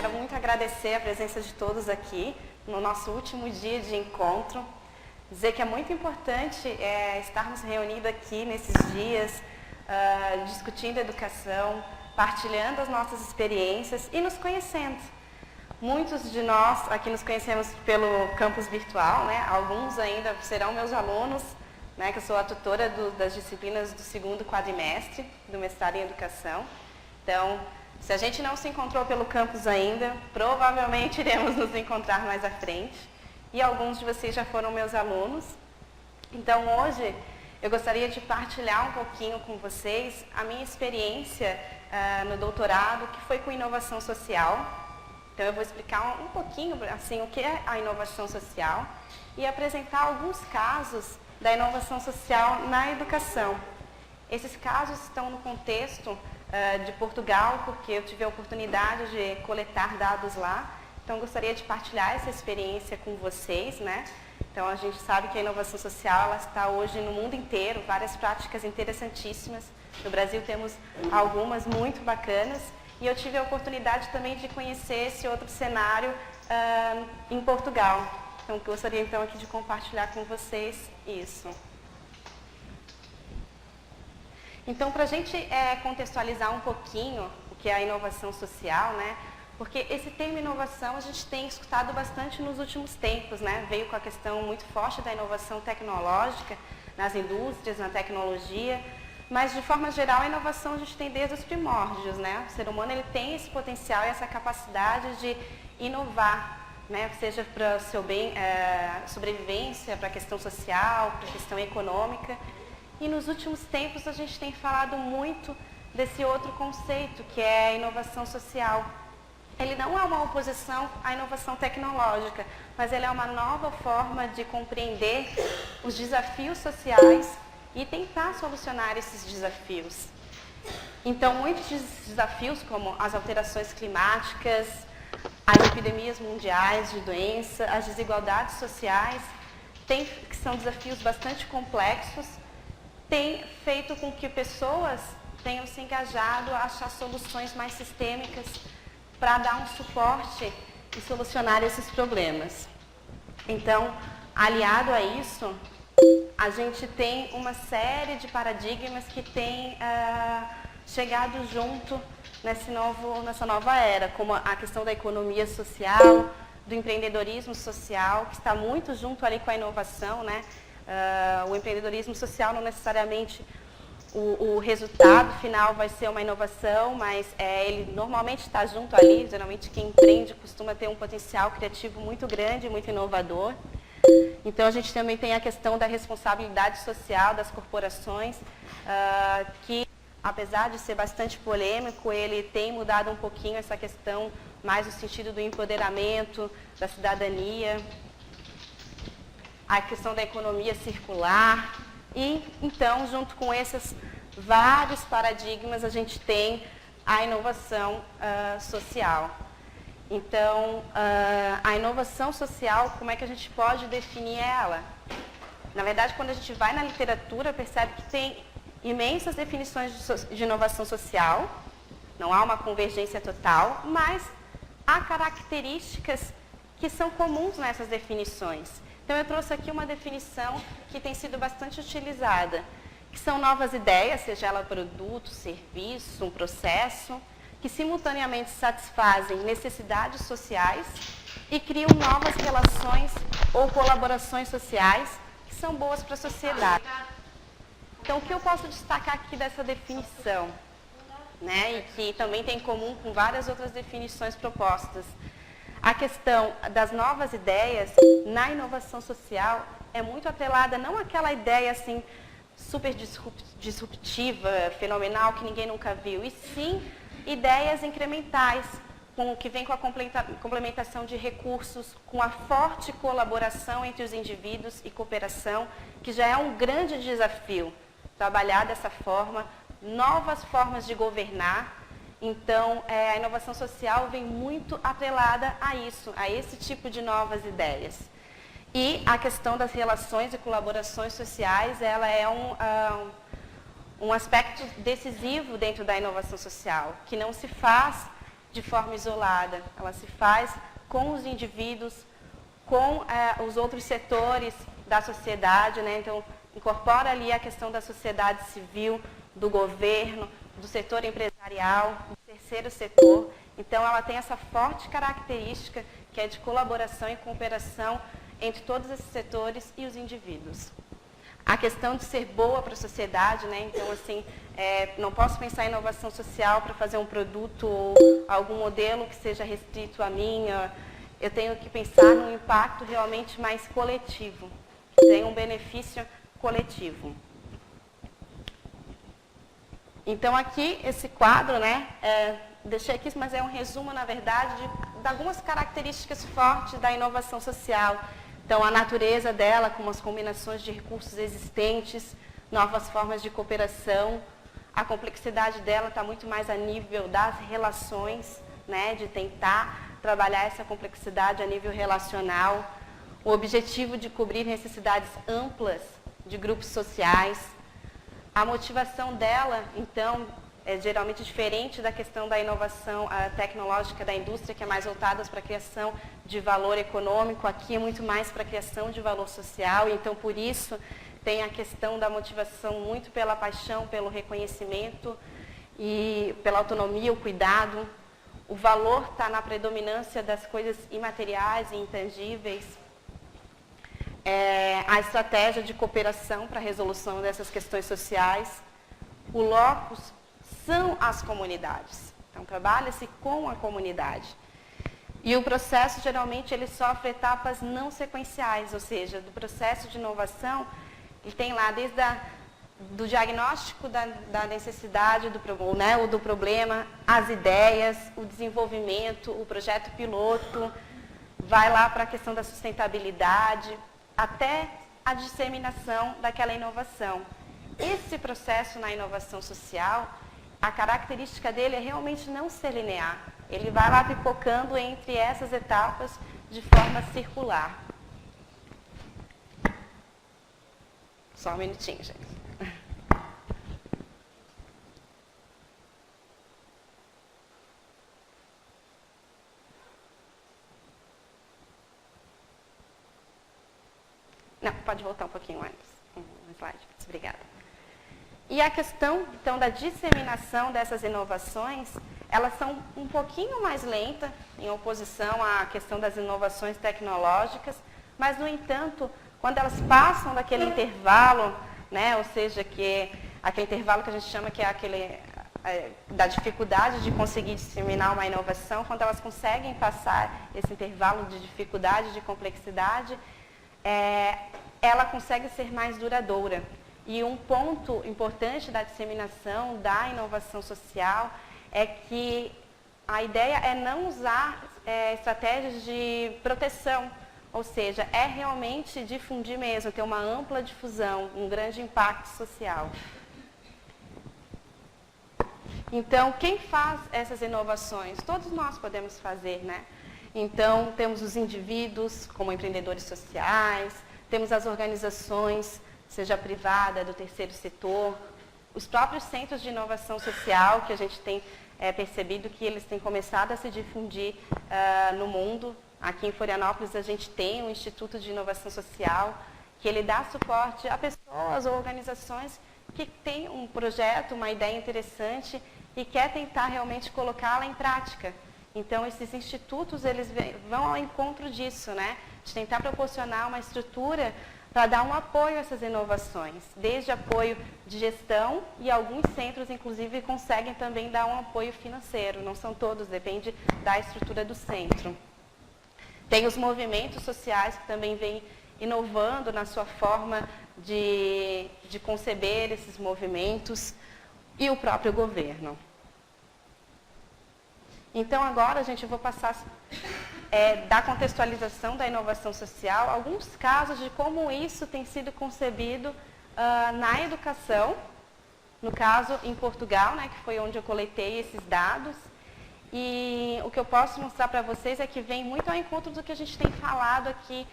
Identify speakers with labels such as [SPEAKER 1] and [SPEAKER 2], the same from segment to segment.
[SPEAKER 1] quero muito agradecer a presença de todos aqui no nosso último dia de encontro. Dizer que é muito importante estarmos reunidos aqui nesses dias, discutindo educação, partilhando as nossas experiências e nos conhecendo. Muitos de nós aqui nos conhecemos pelo campus virtual, né? Alguns ainda serão meus alunos, né? Que eu sou a tutora das disciplinas do segundo quadrimestre do mestrado em educação. Então, se a gente não se encontrou pelo campus ainda, provavelmente iremos nos encontrar mais à frente. E alguns de vocês já foram meus alunos. Então, hoje, eu gostaria de partilhar um pouquinho com vocês a minha experiência no doutorado, que foi com inovação social. Então, eu vou explicar um pouquinho assim, o que é a inovação social e apresentar alguns casos da inovação social na educação. Esses casos estão no contexto de Portugal, porque eu tive a oportunidade de coletar dados lá. Então, gostaria de partilhar essa experiência com vocês, né? Então, a gente sabe que a inovação social ela está hoje no mundo inteiro, várias práticas interessantíssimas. No Brasil temos algumas muito bacanas. E eu tive a oportunidade também de conhecer esse outro cenário em Portugal. Então, gostaria então aqui de compartilhar com vocês isso. Então, para a gente contextualizar um pouquinho o que é a inovação social, né? Porque esse termo inovação a gente tem escutado bastante nos últimos tempos, né? Veio com a questão muito forte da inovação tecnológica nas indústrias, na tecnologia. Mas, de forma geral, a inovação a gente tem desde os primórdios, né? O ser humano ele tem esse potencial e essa capacidade de inovar, né? Seja para o seu bem, sobrevivência, para a questão social, para a questão econômica. E nos últimos tempos a gente tem falado muito desse outro conceito, que é a inovação social. Ele não é uma oposição à inovação tecnológica, mas ele é uma nova forma de compreender os desafios sociais e tentar solucionar esses desafios. Então, muitos desafios, como as alterações climáticas, as epidemias mundiais de doença, as desigualdades sociais, que são desafios bastante complexos, têm feito com que pessoas tenham se engajado a achar soluções mais sistêmicas para dar um suporte e solucionar esses problemas. Então, aliado a isso, a gente tem uma série de paradigmas que têm chegado junto nessa nova era, como a questão da economia social, do empreendedorismo social, que está muito junto ali com a inovação, né? O empreendedorismo social não necessariamente o resultado final vai ser uma inovação, mas ele normalmente está junto ali. Geralmente quem empreende costuma ter um potencial criativo muito grande, muito inovador. Então, a gente também tem a questão da responsabilidade social das corporações, que, apesar de ser bastante polêmico, ele tem mudado um pouquinho essa questão mais no sentido do empoderamento, da cidadania, a questão da economia circular. E, então, junto com esses vários paradigmas, a gente tem a inovação social. Então, a inovação social, como é que a gente pode definir ela? Na verdade, quando a gente vai na literatura, percebe que tem imensas definições de inovação social, não há uma convergência total, mas há características que são comuns nessas definições. Então, eu trouxe aqui uma definição que tem sido bastante utilizada, que são novas ideias, seja ela produto, serviço, um processo, que simultaneamente satisfazem necessidades sociais e criam novas relações ou colaborações sociais que são boas para a sociedade. Então, o que eu posso destacar aqui dessa definição, né, e que também tem em comum com várias outras definições propostas? A questão das novas ideias na inovação social é muito atrelada não àquela ideia assim super disruptiva, fenomenal, que ninguém nunca viu, e sim ideias incrementais, que vem com a complementação de recursos, com a forte colaboração entre os indivíduos e cooperação, que já é um grande desafio, trabalhar dessa forma, novas formas de governar. Então, a inovação social vem muito atrelada a isso, a esse tipo de novas ideias. E a questão das relações e colaborações sociais, ela é um aspecto decisivo dentro da inovação social, que não se faz de forma isolada, ela se faz com os indivíduos, com os outros setores da sociedade, né? Então, incorpora ali a questão da sociedade civil, do governo, do setor empresarial, do terceiro setor. Então, ela tem essa forte característica que é de colaboração e cooperação entre todos esses setores e os indivíduos. A questão de ser boa para a sociedade, né? Então, assim, não posso pensar em inovação social para fazer um produto ou algum modelo que seja restrito a mim. Eu tenho que pensar num impacto realmente mais coletivo, que tenha um benefício coletivo. Então, aqui, esse quadro, né? Deixei aqui, mas é um resumo, na verdade, de algumas características fortes da inovação social. Então, a natureza dela, com as combinações de recursos existentes, novas formas de cooperação. A complexidade dela está muito mais a nível das relações, né, de tentar trabalhar essa complexidade a nível relacional. O objetivo de cobrir necessidades amplas de grupos sociais. A motivação dela, então, é geralmente diferente da questão da inovação tecnológica da indústria, que é mais voltada para a criação de valor econômico. Aqui é muito mais para a criação de valor social. Então, por isso, tem a questão da motivação muito pela paixão, pelo reconhecimento e pela autonomia, o cuidado. O valor está na predominância das coisas imateriais e intangíveis. A estratégia de cooperação para a resolução dessas questões sociais. O locus são as comunidades. Então, trabalha-se com a comunidade. E o processo, geralmente, ele sofre etapas não sequenciais, ou seja, do processo de inovação, ele tem lá desde do diagnóstico da necessidade do problema, as ideias, o desenvolvimento, o projeto piloto, vai lá para a questão da sustentabilidade, até a disseminação daquela inovação. Esse processo na inovação social, a característica dele é realmente não ser linear. Ele vai lá pipocando entre essas etapas de forma circular. Só um minutinho, gente. Não, pode voltar um pouquinho antes. Um slide. Obrigada. E a questão, então, da disseminação dessas inovações, elas são um pouquinho mais lentas em oposição à questão das inovações tecnológicas, mas, no entanto, quando elas passam daquele intervalo, né, ou seja, que aquele intervalo que a gente chama que é aquele da dificuldade de conseguir disseminar uma inovação, quando elas conseguem passar esse intervalo de dificuldade, de complexidade, ela consegue ser mais duradoura. E um ponto importante da disseminação da inovação social é que a ideia é não usar estratégias de proteção, ou seja, é realmente difundir mesmo, ter uma ampla difusão, um grande impacto social. Então, quem faz essas inovações? Todos nós podemos fazer, né? Então, temos os indivíduos como empreendedores sociais, temos as organizações, seja privada, do terceiro setor, os próprios centros de inovação social, que a gente tem percebido que eles têm começado a se difundir no mundo. Aqui em Florianópolis a gente tem um Instituto de Inovação Social, que ele dá suporte a pessoas ou organizações que têm um projeto, uma ideia interessante e quer tentar realmente colocá-la em prática. Então, esses institutos, eles vão ao encontro disso, né? De tentar proporcionar uma estrutura para dar um apoio a essas inovações, desde apoio de gestão e alguns centros, inclusive, conseguem também dar um apoio financeiro, não são todos, depende da estrutura do centro. Tem os movimentos sociais que também vêm inovando na sua forma de conceber esses movimentos e o próprio governo. Então, agora, gente, eu vou passar da contextualização da inovação social, alguns casos de como isso tem sido concebido na educação, no caso em Portugal, né, que foi onde eu coletei esses dados. E o que eu posso mostrar para vocês é que vem muito ao encontro do que a gente tem falado aqui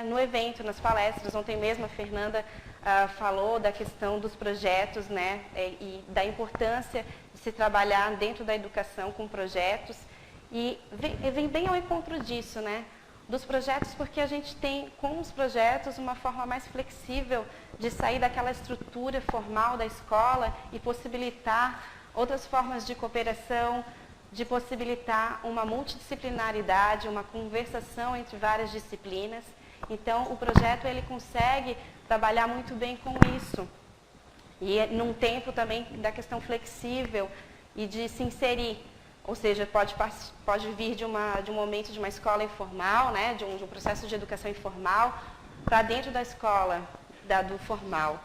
[SPEAKER 1] no evento, nas palestras. Ontem mesmo a Fernanda falou da questão dos projetos, né, e da importância de se trabalhar dentro da educação com projetos. E vem bem ao encontro disso, né, dos projetos, porque a gente tem com os projetos uma forma mais flexível de sair daquela estrutura formal da escola e possibilitar outras formas de cooperação, de possibilitar uma multidisciplinaridade, uma conversação entre várias disciplinas. Então, o projeto ele consegue trabalhar muito bem com isso. E num tempo também da questão flexível e de se inserir. Ou seja, pode vir de um momento de uma escola informal, né, de um processo de educação informal, para dentro da escola, do formal.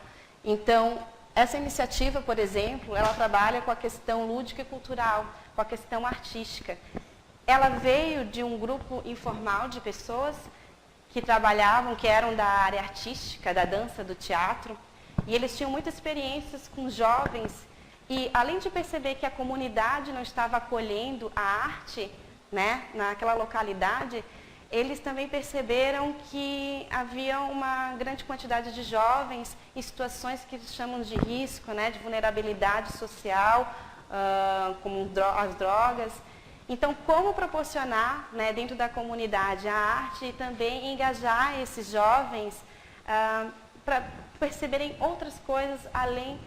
[SPEAKER 1] Então, essa iniciativa, por exemplo, ela trabalha com a questão lúdica e cultural, com a questão artística. Ela veio de um grupo informal de pessoas que trabalhavam, que eram da área artística, da dança, do teatro, e eles tinham muitas experiências com jovens. E, além de perceber que a comunidade não estava acolhendo a arte, né, naquela localidade, eles também perceberam que havia uma grande quantidade de jovens em situações que eles chamam de risco, né, de vulnerabilidade social, como as drogas. Então, como proporcionar, né, dentro da comunidade a arte e também engajar esses jovens para perceberem outras coisas além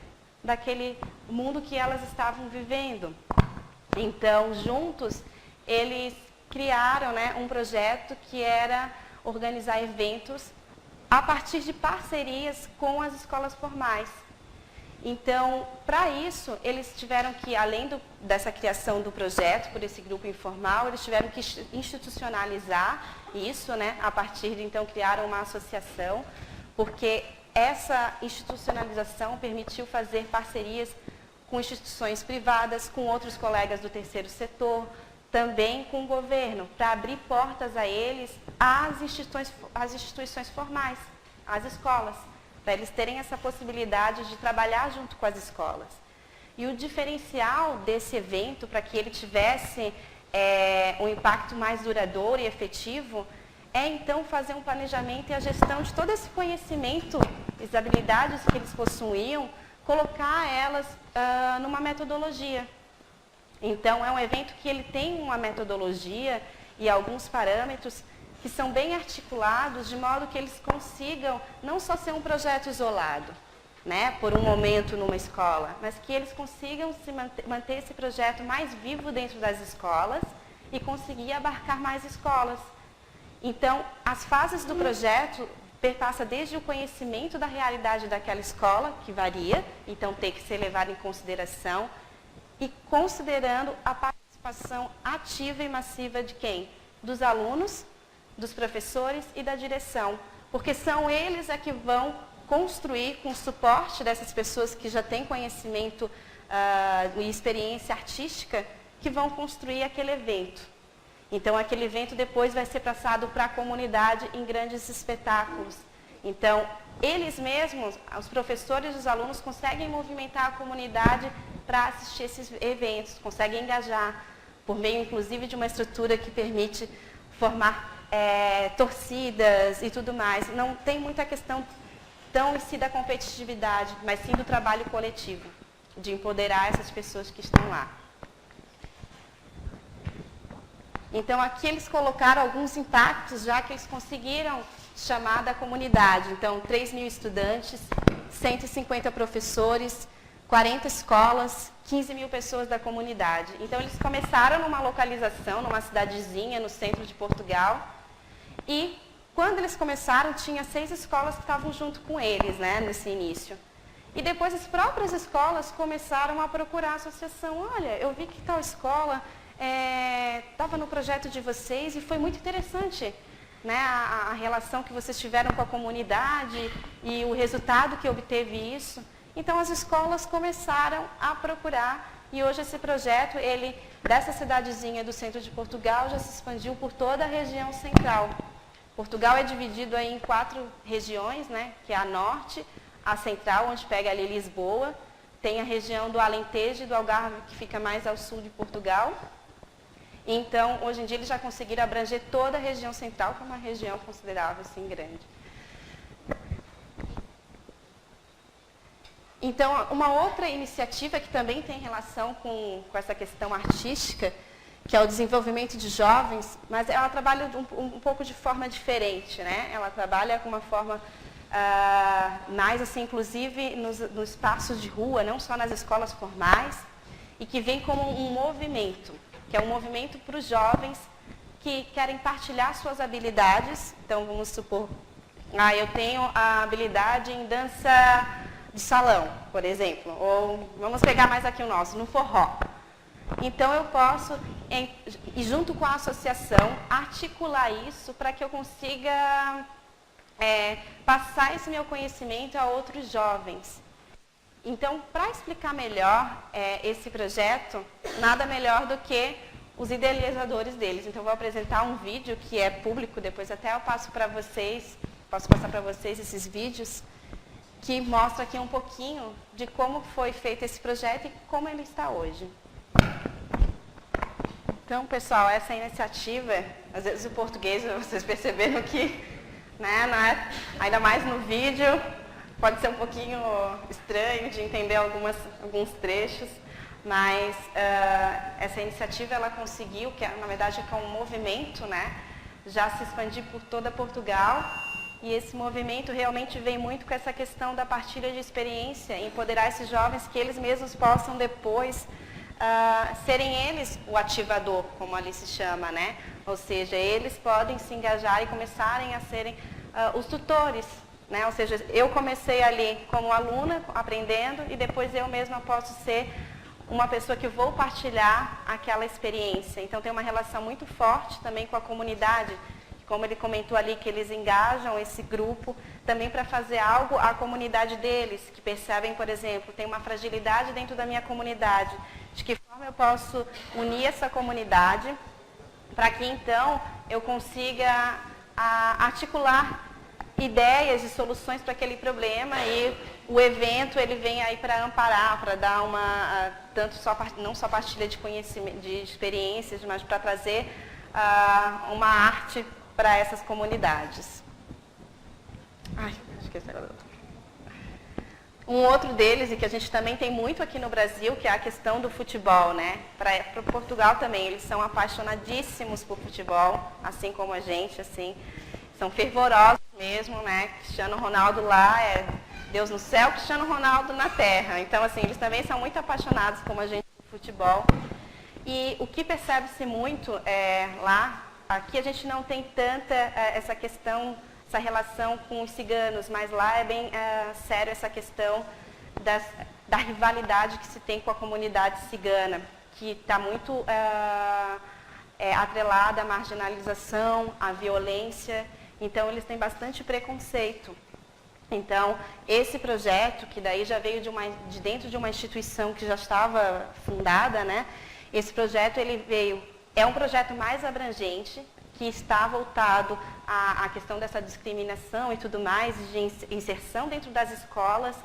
[SPEAKER 1] daquele mundo que elas estavam vivendo. Então, juntos, eles criaram, né, um projeto que era organizar eventos a partir de parcerias com as escolas formais. Então, para isso, eles tiveram que, além dessa criação do projeto por esse grupo informal, eles tiveram que institucionalizar isso, né, a partir de, então, criaram uma associação, porque essa institucionalização permitiu fazer parcerias com instituições privadas, com outros colegas do terceiro setor, também com o governo, para abrir portas a eles, às instituições formais, às escolas, para eles terem essa possibilidade de trabalhar junto com as escolas. E o diferencial desse evento, para que ele tivesse um impacto mais duradouro e efetivo, é então fazer um planejamento e a gestão de todo esse conhecimento, as habilidades que eles possuíam, colocar elas numa metodologia. Então, é um evento que ele tem uma metodologia e alguns parâmetros que são bem articulados, de modo que eles consigam não só ser um projeto isolado, né, por um momento numa escola, mas que eles consigam manter esse projeto mais vivo dentro das escolas e conseguir abarcar mais escolas. Então, as fases do projeto perpassa desde o conhecimento da realidade daquela escola, que varia, então tem que ser levado em consideração, e considerando a participação ativa e massiva de quem? Dos alunos, dos professores e da direção, porque são eles que vão construir, com o suporte dessas pessoas que já têm conhecimento e experiência artística, que vão construir aquele evento. Então, aquele evento depois vai ser passado para a comunidade em grandes espetáculos. Então, eles mesmos, os professores e os alunos, conseguem movimentar a comunidade para assistir esses eventos, conseguem engajar, por meio, inclusive, de uma estrutura que permite formar torcidas e tudo mais. Não tem muita questão tão em si da competitividade, mas sim do trabalho coletivo, de empoderar essas pessoas que estão lá. Então, aqui eles colocaram alguns impactos, já que eles conseguiram chamar da comunidade. Então, 3.000 estudantes, 150 professores, 40 escolas, 15.000 pessoas da comunidade. Então, eles começaram numa localização, numa cidadezinha no centro de Portugal. E, quando eles começaram, tinha 6 escolas que estavam junto com eles, né, nesse início. E depois, as próprias escolas começaram a procurar a associação. Olha, eu vi que tal escola estava no projeto de vocês e foi muito interessante, né, a relação que vocês tiveram com a comunidade e o resultado que obteve isso. Então, as escolas começaram a procurar e hoje esse projeto, dessa cidadezinha do centro de Portugal, já se expandiu por toda a região central. Portugal é dividido aí em 4 regiões, né, que é a norte, a central, onde pega ali Lisboa, tem a região do Alentejo e do Algarve, que fica mais ao sul de Portugal, Então, hoje em dia, eles já conseguiram abranger toda a região central, que é uma região considerável, assim, grande. Então, uma outra iniciativa que também tem relação com essa questão artística, que é o desenvolvimento de jovens, mas ela trabalha um pouco de forma diferente, né? Ela trabalha com uma forma mais, assim, inclusive nos espaços de rua, não só nas escolas formais, e que vem como um movimento, que é um movimento para os jovens que querem partilhar suas habilidades. Então, vamos supor, eu tenho a habilidade em dança de salão, por exemplo, ou vamos pegar mais aqui o nosso, no forró. Então, eu posso, e junto com a associação, articular isso para que eu consiga passar esse meu conhecimento a outros jovens. Então, para explicar melhor esse projeto, nada melhor do que os idealizadores deles. Então, eu vou apresentar um vídeo que é público, depois até eu passo para vocês, posso passar para vocês esses vídeos, que mostra aqui um pouquinho de como foi feito esse projeto e como ele está hoje. Então, pessoal, essa iniciativa, às vezes o português, vocês perceberam que, né, ainda mais no vídeo, pode ser um pouquinho estranho de entender alguns trechos, mas essa iniciativa ela conseguiu, que na verdade é um movimento, né, já se expandir por toda Portugal. E esse movimento realmente vem muito com essa questão da partilha de experiência, empoderar esses jovens que eles mesmos possam depois serem eles o ativador, como ali se chama, né? Ou seja, eles podem se engajar e começarem a serem os tutores, né? Ou seja, eu comecei ali como aluna, aprendendo, e depois eu mesma posso ser uma pessoa que vou partilhar aquela experiência. Então, tem uma relação muito forte também com a comunidade, como ele comentou ali, que eles engajam esse grupo também para fazer algo à comunidade deles, que percebem, por exemplo, tem uma fragilidade dentro da minha comunidade, de que forma eu posso unir essa comunidade para que então eu consiga articular ideias e soluções para aquele problema, e o evento ele vem aí para amparar, para dar uma, não só partilha de conhecimento, de experiências, mas para trazer uma arte para essas comunidades. Esqueci agora. Um outro deles, e que a gente também tem muito aqui no Brasil, que é a questão do futebol, né? Para Portugal também, eles são apaixonadíssimos por futebol, assim como a gente, assim, são fervorosos mesmo, né? Cristiano Ronaldo lá é Deus no céu, Cristiano Ronaldo na terra. Então, assim, eles também são muito apaixonados como a gente por futebol. E o que percebe-se muito lá, aqui a gente não tem tanta essa questão, essa relação com os ciganos, mas lá é bem sério essa questão da rivalidade que se tem com a comunidade cigana, que está muito atrelada à marginalização, à violência. Então, eles têm bastante preconceito. Então, esse projeto, que daí já veio de dentro de uma instituição que já estava fundada, né? Esse projeto ele é um projeto mais abrangente, que está voltado à questão dessa discriminação e tudo mais, de inserção dentro das escolas,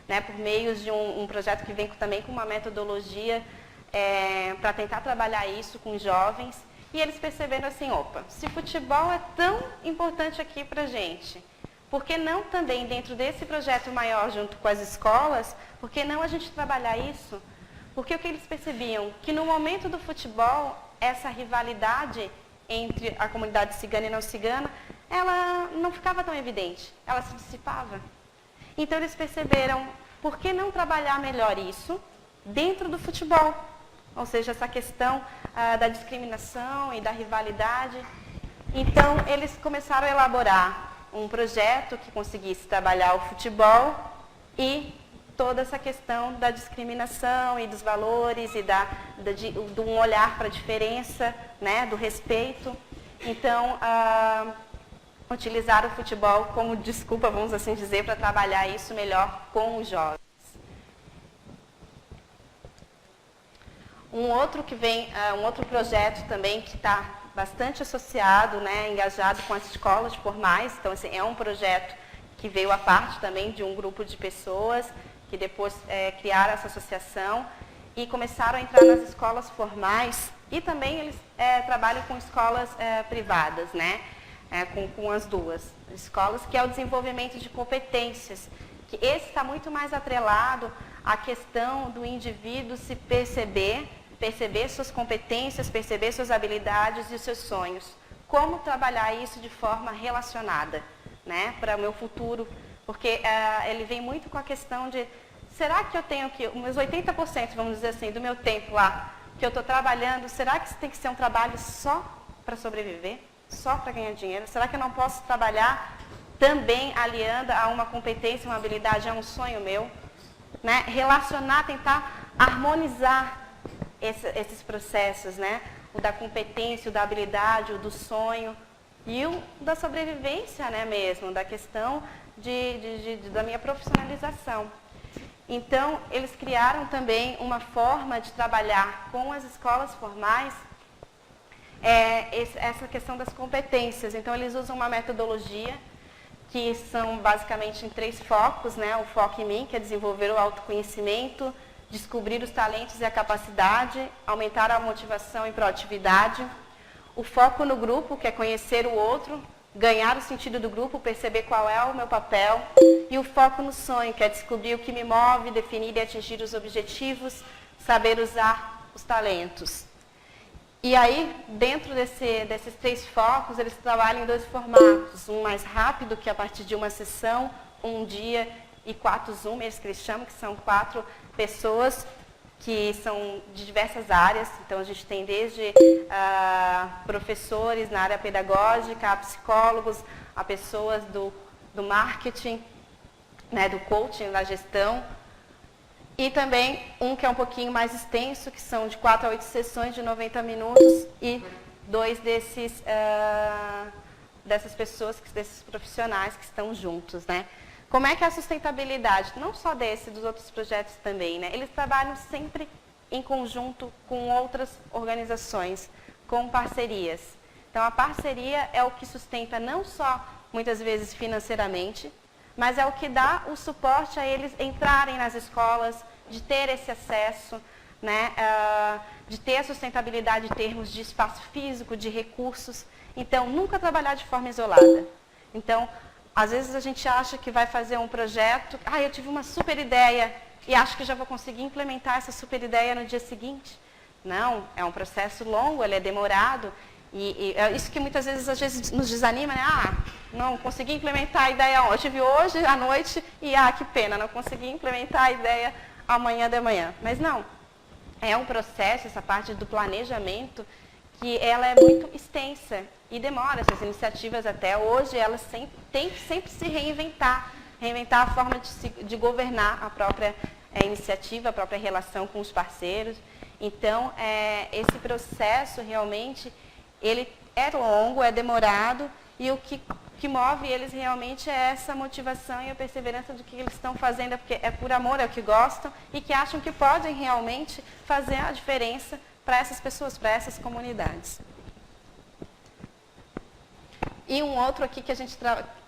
[SPEAKER 1] né, por meio de um projeto que vem também com uma metodologia para tentar trabalhar isso com jovens. E eles perceberam assim, opa, se futebol é tão importante aqui para a gente, por que não também dentro desse projeto maior junto com as escolas, por que não a gente trabalhar isso? Porque o que eles percebiam? Que no momento do futebol, essa rivalidade entre a comunidade cigana e não cigana, ela não ficava tão evidente, ela se dissipava. Então eles perceberam, por que não trabalhar melhor isso dentro do futebol? Ou seja, essa questão da discriminação e da rivalidade. Então eles começaram a elaborar um projeto que conseguisse trabalhar o futebol e toda essa questão da discriminação e dos valores e de um olhar para a diferença, né, do respeito. Então, utilizaram o futebol como desculpa, vamos assim dizer, para trabalhar isso melhor com os jovens. Um outro projeto também que está bastante associado, né, engajado com as escolas formais. Então, assim, é um projeto que veio à parte também de um grupo de pessoas que depois criaram essa associação e começaram a entrar nas escolas formais E também eles trabalham com escolas privadas, né? Com as duas escolas, que é o desenvolvimento de competências, que esse está muito mais atrelado à questão do indivíduo se perceber suas competências, perceber suas habilidades e os seus sonhos. Como trabalhar isso de forma relacionada, né, para o meu futuro, porque ele vem muito com a questão de, será que eu tenho que, os meus 80%, vamos dizer assim, do meu tempo lá, que eu estou trabalhando, será que isso tem que ser um trabalho só para sobreviver? Só para ganhar dinheiro? Será que eu não posso trabalhar também aliando a uma competência, uma habilidade, a um sonho meu? Né? Relacionar, tentar harmonizar esses processos, né? O da competência, o da habilidade, o do sonho e o da sobrevivência, né, mesmo, da questão da minha profissionalização. Então, eles criaram também uma forma de trabalhar com as escolas formais essa questão das competências. Então, eles usam uma metodologia que são basicamente em 3 focos, né? O foco em mim, que é desenvolver o autoconhecimento, descobrir os talentos e a capacidade, aumentar a motivação e proatividade. O foco no grupo, que é conhecer o outro, ganhar o sentido do grupo, perceber qual é o meu papel. E o foco no sonho, que é descobrir o que me move, definir e atingir os objetivos, saber usar os talentos. E aí, dentro desses 3 focos, eles trabalham em 2 formatos. Um mais rápido, que é a partir de uma sessão, um dia, e 4 Zoomers, que eles chamam, que são 4 pessoas que são de diversas áreas. Então, a gente tem desde professores na área pedagógica, a psicólogos, a pessoas do marketing, né, do coaching, da gestão. E também um que é um pouquinho mais extenso, que são de 4 a 8 sessões de 90 minutos e 2 dessas pessoas, desses profissionais que estão juntos, né? Como é que é a sustentabilidade? Não só dos outros projetos também, né? Eles trabalham sempre em conjunto com outras organizações, com parcerias. Então, a parceria é o que sustenta não só, muitas vezes, financeiramente, mas é o que dá o suporte a eles entrarem nas escolas, de ter esse acesso, né? De ter a sustentabilidade em termos de espaço físico, de recursos. Então, nunca trabalhar de forma isolada. Então, às vezes a gente acha que vai fazer um projeto, eu tive uma super ideia e acho que já vou conseguir implementar essa super ideia no dia seguinte. Não, é um processo longo, ele é demorado e é isso que muitas vezes, às vezes nos desanima, né? Não consegui implementar a ideia hoje, eu tive hoje à noite e que pena, não consegui implementar a ideia amanhã de manhã. Mas não, é um processo, essa parte do planejamento, que ela é muito extensa e demora. Essas iniciativas até hoje, elas têm que sempre se reinventar a forma de governar a própria iniciativa, a própria relação com os parceiros. Então, esse processo realmente, ele é longo, é demorado, e o que move eles realmente é essa motivação e a perseverança do que eles estão fazendo, porque é por amor, é o que gostam, e que acham que podem realmente fazer a diferença para essas pessoas, para essas comunidades. E um outro aqui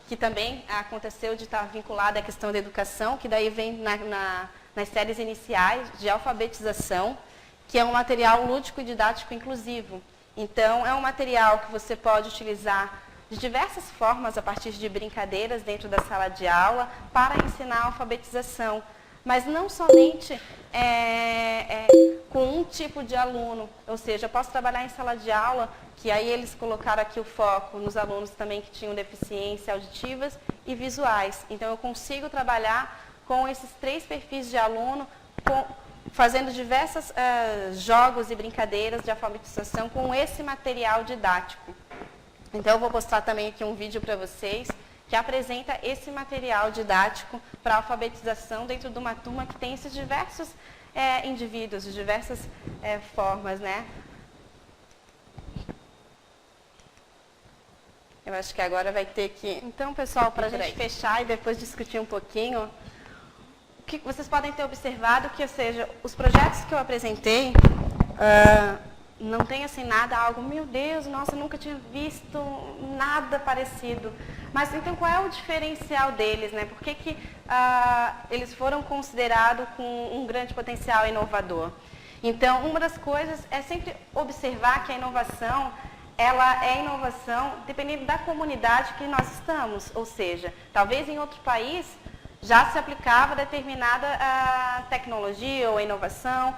[SPEAKER 1] que também aconteceu de estar vinculado à questão da educação, que daí vem nas séries iniciais de alfabetização, que é um material lúdico e didático inclusivo. Então, é um material que você pode utilizar de diversas formas, a partir de brincadeiras dentro da sala de aula, para ensinar a alfabetização. Mas não somente com um tipo de aluno, ou seja, eu posso trabalhar em sala de aula, que aí eles colocaram aqui o foco nos alunos também que tinham deficiências auditivas e visuais. Então, eu consigo trabalhar com esses 3 perfis de aluno, fazendo diversos jogos e brincadeiras de alfabetização com esse material didático. Então, eu vou mostrar também aqui um vídeo para vocês, que apresenta esse material didático para alfabetização dentro de uma turma que tem esses diversos indivíduos, de diversas formas, né? Eu acho que agora vai ter que... Então, pessoal, para a gente fechar e depois discutir um pouquinho, o que vocês podem ter observado que, ou seja, os projetos que eu apresentei não tem assim nada, algo, meu Deus, nossa, eu nunca tinha visto nada parecido. Mas então qual é o diferencial deles, né? Por que eles foram considerados com um grande potencial inovador? Então, uma das coisas é sempre observar que a inovação, ela é inovação dependendo da comunidade que nós estamos. Ou seja, talvez em outro país já se aplicava determinada tecnologia ou inovação,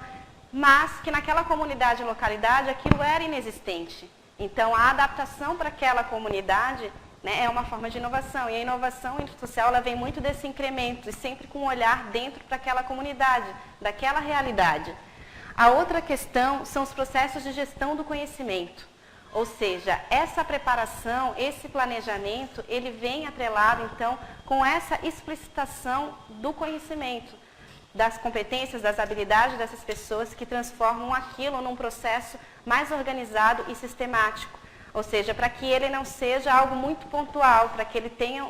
[SPEAKER 1] mas que naquela comunidade, localidade, aquilo era inexistente. Então, a adaptação para aquela comunidade, né, é uma forma de inovação. E a inovação social, ela vem muito desse incremento, e sempre com um olhar dentro para aquela comunidade, daquela realidade. A outra questão são os processos de gestão do conhecimento. Ou seja, essa preparação, esse planejamento, ele vem atrelado, então, com essa explicitação do conhecimento, das competências, das habilidades dessas pessoas que transformam aquilo num processo mais organizado e sistemático. Ou seja, para que ele não seja algo muito pontual, para que ele tenha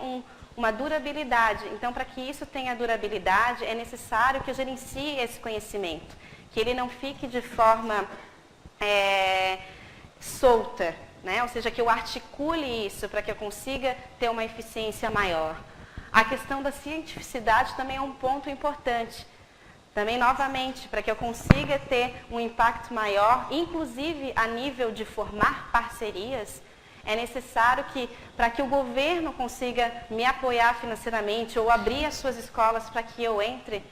[SPEAKER 1] uma durabilidade. Então, para que isso tenha durabilidade, é necessário que eu gerencie esse conhecimento, que ele não fique de forma solta, né? Ou seja, que eu articule isso para que eu consiga ter uma eficiência maior. A questão da cientificidade também é um ponto importante. Também, novamente, para que eu consiga ter um impacto maior, inclusive a nível de formar parcerias, é necessário que, para que o governo consiga me apoiar financeiramente ou abrir as suas escolas para que eu entre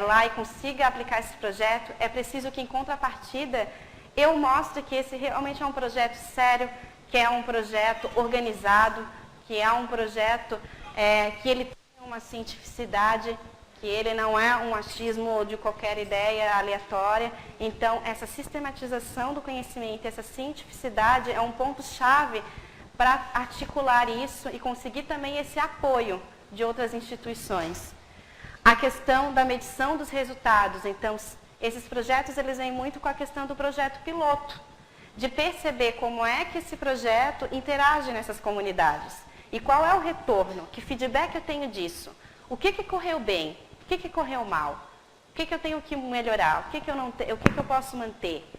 [SPEAKER 1] lá e consiga aplicar esse projeto, é preciso que, em contrapartida, eu mostre que esse realmente é um projeto sério, que é um projeto organizado, que é um projeto que ele tem uma cientificidade, que ele não é um achismo de qualquer ideia aleatória. Então, essa sistematização do conhecimento, essa cientificidade é um ponto-chave para articular isso e conseguir também esse apoio de outras instituições. A questão da medição dos resultados. Então, esses projetos, eles vêm muito com a questão do projeto piloto, de perceber como é que esse projeto interage nessas comunidades. E qual é o retorno, que feedback eu tenho disso? O que correu bem? O que correu mal? O que eu tenho que melhorar? O que eu posso manter?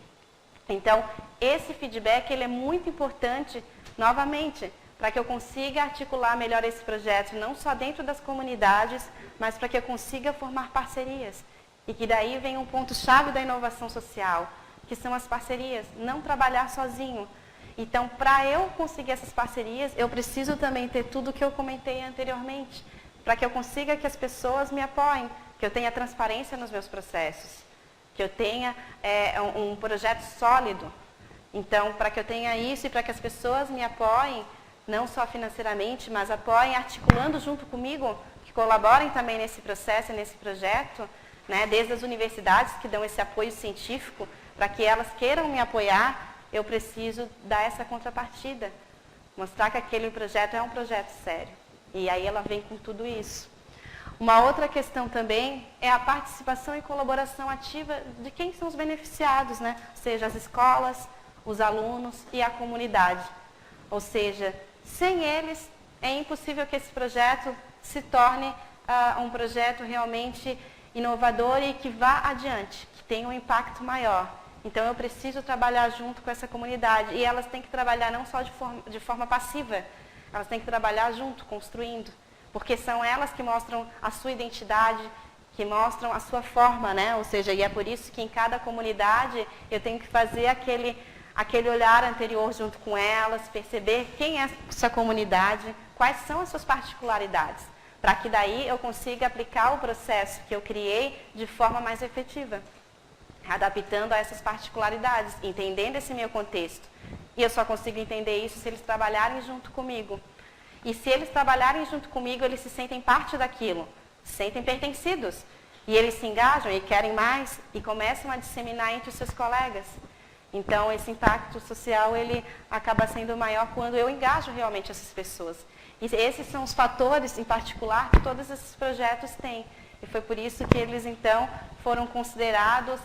[SPEAKER 1] Então, esse feedback, ele é muito importante, novamente, para que eu consiga articular melhor esse projeto, não só dentro das comunidades, mas para que eu consiga formar parcerias. E que daí vem um ponto-chave da inovação social, que são as parcerias, não trabalhar sozinho. Então, para eu conseguir essas parcerias, eu preciso também ter tudo o que eu comentei anteriormente, para que eu consiga que as pessoas me apoiem, que eu tenha transparência nos meus processos, que eu tenha um projeto sólido. Então, para que eu tenha isso e para que as pessoas me apoiem, não só financeiramente, mas apoiem articulando junto comigo, que colaborem também nesse processo, nesse projeto, né, desde as universidades que dão esse apoio científico, para que elas queiram me apoiar, eu preciso dar essa contrapartida, mostrar que aquele projeto é um projeto sério. E aí ela vem com tudo isso. Uma outra questão também é a participação e colaboração ativa de quem são os beneficiados, né? Ou seja, as escolas, os alunos e a comunidade. Ou seja, sem eles é impossível que esse projeto se torne um projeto realmente inovador e que vá adiante, que tenha um impacto maior. Então, eu preciso trabalhar junto com essa comunidade. E elas têm que trabalhar não só de forma passiva, elas têm que trabalhar junto, construindo. Porque são elas que mostram a sua identidade, que mostram a sua forma, né? Ou seja, e é por isso que em cada comunidade eu tenho que fazer aquele olhar anterior junto com elas, perceber quem é essa comunidade, quais são as suas particularidades, para que daí eu consiga aplicar o processo que eu criei de forma mais efetiva, adaptando a essas particularidades, entendendo esse meu contexto. E eu só consigo entender isso se eles trabalharem junto comigo. E se eles trabalharem junto comigo, eles se sentem parte daquilo, se sentem pertencidos. E eles se engajam e querem mais e começam a disseminar entre os seus colegas. Então, esse impacto social, ele acaba sendo maior quando eu engajo realmente essas pessoas. E esses são os fatores, em particular, que todos esses projetos têm. E foi por isso que eles, então, foram considerados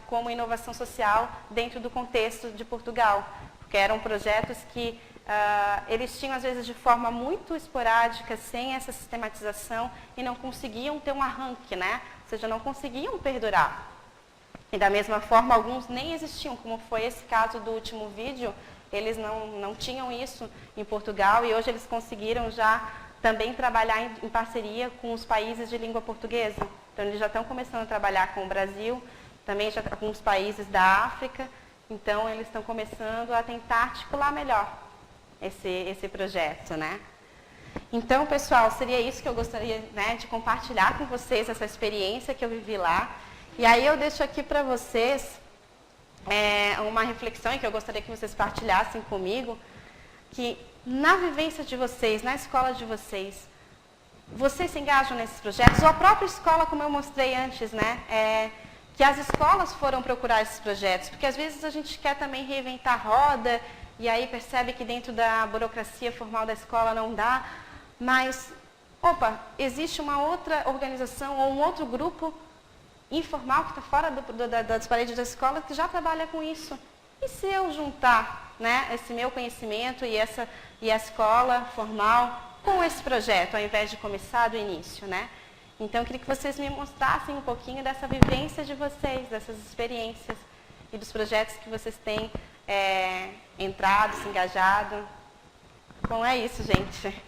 [SPEAKER 1] como inovação social dentro do contexto de Portugal. Porque eram projetos que eles tinham, às vezes, de forma muito esporádica, sem essa sistematização, e não conseguiam ter um arranque, né? Ou seja, não conseguiam perdurar. E da mesma forma, alguns nem existiam, como foi esse caso do último vídeo, eles não tinham isso em Portugal, e hoje eles conseguiram já também trabalhar em parceria com os países de língua portuguesa. Então, eles já estão começando a trabalhar com o Brasil também já alguns países da África, então eles estão começando a tentar articular melhor esse projeto, né? Então, pessoal, seria isso que eu gostaria, né, de compartilhar com vocês, essa experiência que eu vivi lá. E aí eu deixo aqui para vocês uma reflexão que eu gostaria que vocês partilhassem comigo, que na vivência de vocês, na escola de vocês, vocês se engajam nesses projetos? Ou a própria escola, como eu mostrei antes, né, que as escolas foram procurar esses projetos? Porque às vezes a gente quer também reinventar a roda, e aí percebe que dentro da burocracia formal da escola não dá, mas, opa, existe uma outra organização ou um outro grupo informal que está fora das paredes da escola que já trabalha com isso. E se eu juntar, né, esse meu conhecimento e a escola formal com esse projeto, ao invés de começar do início, né? Então, eu queria que vocês me mostrassem um pouquinho dessa vivência de vocês, dessas experiências e dos projetos que vocês têm entrado, se engajado. Bom, é isso, gente.